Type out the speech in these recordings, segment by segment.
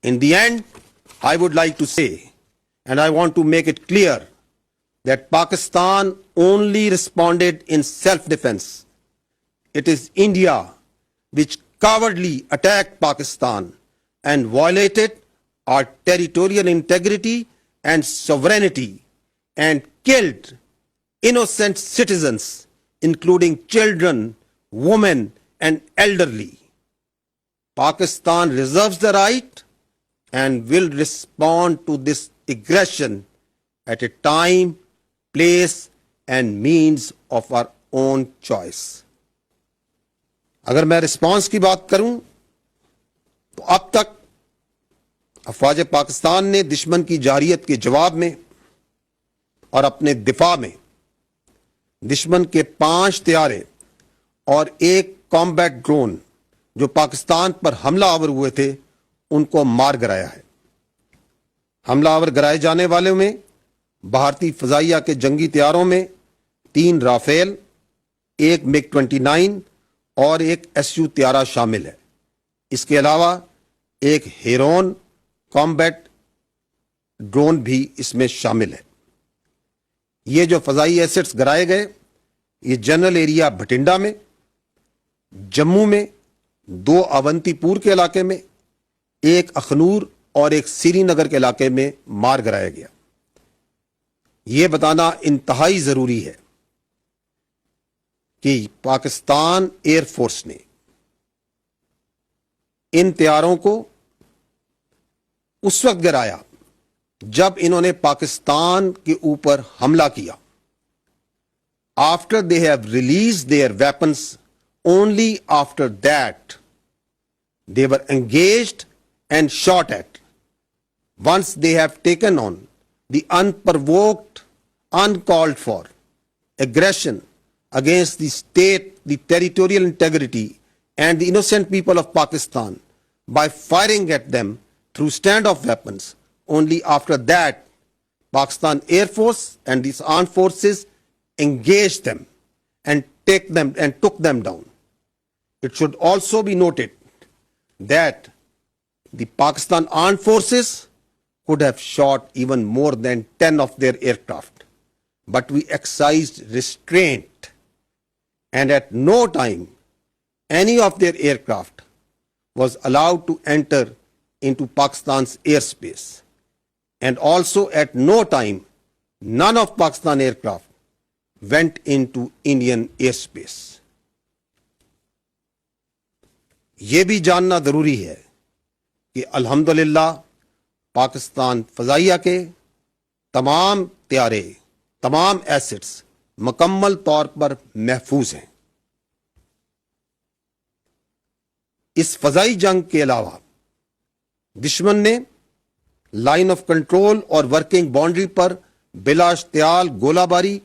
In the end, I would like to say, and I want to make it clear, that Pakistan only responded in self-defense. It is India which cowardly attacked Pakistan and violated our territorial integrity and sovereignty and killed innocent citizens, including children, women, and elderly. Pakistan reserves the right and will respond to this aggression at a time, place, and means of our own choice. اگر میں response کی بات کروں تو اب تک افواج پاکستان نے دشمن کی جارحیت کے جواب میں اور اپنے دفاع میں دشمن کے 5 طیارے اور 1 کامبیٹ ڈرون جو پاکستان پر حملہ آور ہوئے تھے ان کو مار گرایا ہے. حملہ آور گرائے جانے والوں میں بھارتی فضائیہ کے جنگی طیاروں میں 3 رافیل، 1 MiG 29 اور 1 SU طیارہ شامل ہے. اس کے علاوہ 1 ہیرون کامبیٹ ڈرون بھی اس میں شامل ہے. یہ جو فضائی ایسٹس گرائے گئے یہ جنرل ایریا بھٹنڈا میں، جموں میں 2 اونتی پور کے علاقے میں، 1 اخنور اور 1 سری نگر کے علاقے میں مار گرایا گیا. یہ بتانا انتہائی ضروری ہے کہ پاکستان ایئر فورس نے ان طیاروں کو اس وقت گرایا جب انہوں نے پاکستان کے اوپر حملہ کیا. After they have release their weapons, only after that they were engaged and shot at. Once they have taken on the unprovoked, uncalled for aggression against the state, the territorial integrity and the innocent people of Pakistan by firing at them through standoff weapons, only after that Pakistan Air Force and these armed forces engaged them and took them down. It should also be noted that the Pakistan armed forces could have shot even more than 10 of their aircraft, but we exercised restraint, and at no time any of their aircraft was allowed to enter into Pakistan's airspace, and also at no time none of Pakistan aircraft went into Indian airspace. یہ بھی جاننا ضروری ہے کہ الحمدللہ پاکستان فضائیہ کے تمام طیارے، تمام ایسٹس مکمل طور پر محفوظ ہیں. اس فضائی جنگ کے علاوہ دشمن نے لائن آف کنٹرول اور ورکنگ باؤنڈری پر بلا اشتعال گولہ باری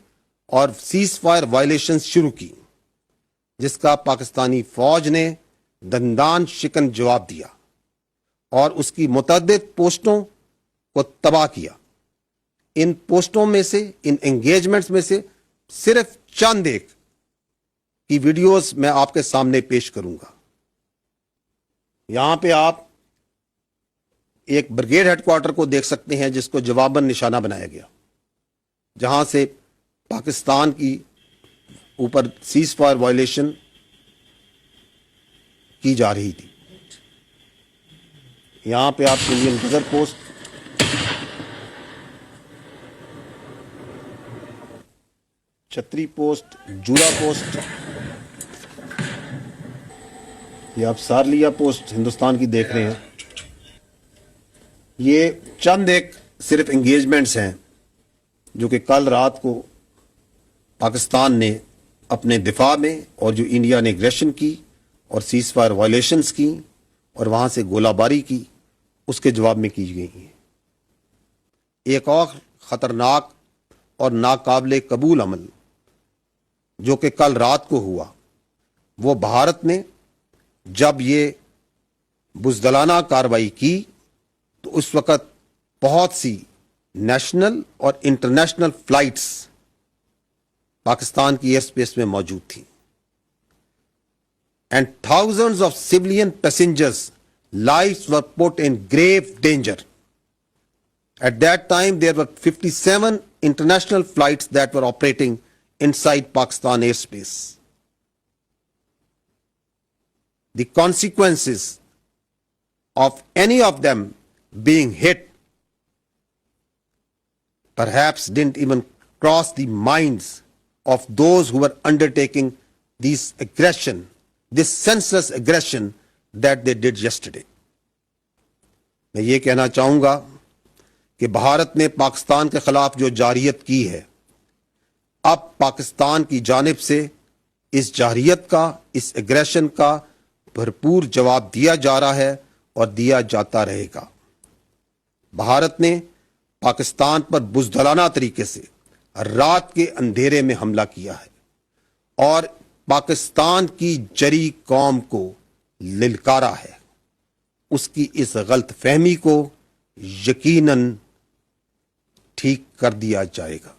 اور سیز فائر وائلیشنز شروع کی، جس کا پاکستانی فوج نے دندان شکن جواب دیا اور اس کی متعدد پوسٹوں کو تباہ کیا. ان پوسٹوں میں سے، ان انگیجمنٹس میں سے صرف چند ایک کی ویڈیوز میں آپ کے سامنے پیش کروں گا. یہاں پہ آپ ایک بریگیڈ ہیڈ کوارٹر کو دیکھ سکتے ہیں جس کو جواباً نشانہ بنایا گیا، جہاں سے پاکستان کی اوپر سیز فائر وائلیشن کی جا رہی تھی. یہاں پہ آپ انڈین غزر پوسٹ، چھتری پوسٹ، جورا پوسٹ، یہ آپ سارلیا پوسٹ ہندوستان کی دیکھ رہے ہیں. یہ چند ایک صرف انگیجمنٹس ہیں جو کہ کل رات کو پاکستان نے اپنے دفاع میں اور جو انڈیا نے ایگریشن کی اور سیز فائر وائلیشنز کی اور وہاں سے گولہ باری کی، اس کے جواب میں کی گئی ہیں. ایک اور خطرناک اور ناقابل قبول عمل جو کہ کل رات کو ہوا، وہ بھارت نے جب یہ بزدلانہ کارروائی کی تو اس وقت بہت سی نیشنل اور انٹرنیشنل فلائٹس پاکستان کی ایئر اسپیس میں موجود تھیں. And thousands of civilian passengers lives were put in grave danger. At that time, there were 57 international flights that were operating inside Pakistan airspace. The consequences of any of them being hit perhaps didn't even cross the minds of those who were undertaking this aggression, this senseless aggression that they did yesterday. میں یہ کہنا چاہوں گا کہ بھارت نے پاکستان کے خلاف جو جارحیت کی ہے، اب پاکستان کی جانب سے اس جارحیت کا، اس ایگریشن کا بھرپور جواب دیا جا رہا ہے اور دیا جاتا رہے گا. بھارت نے پاکستان پر بزدلانہ طریقے سے رات کے اندھیرے میں حملہ کیا ہے اور پاکستان کی جری قوم کو للکارا ہے. اس کی اس غلط فہمی کو یقیناً ٹھیک کر دیا جائے گا.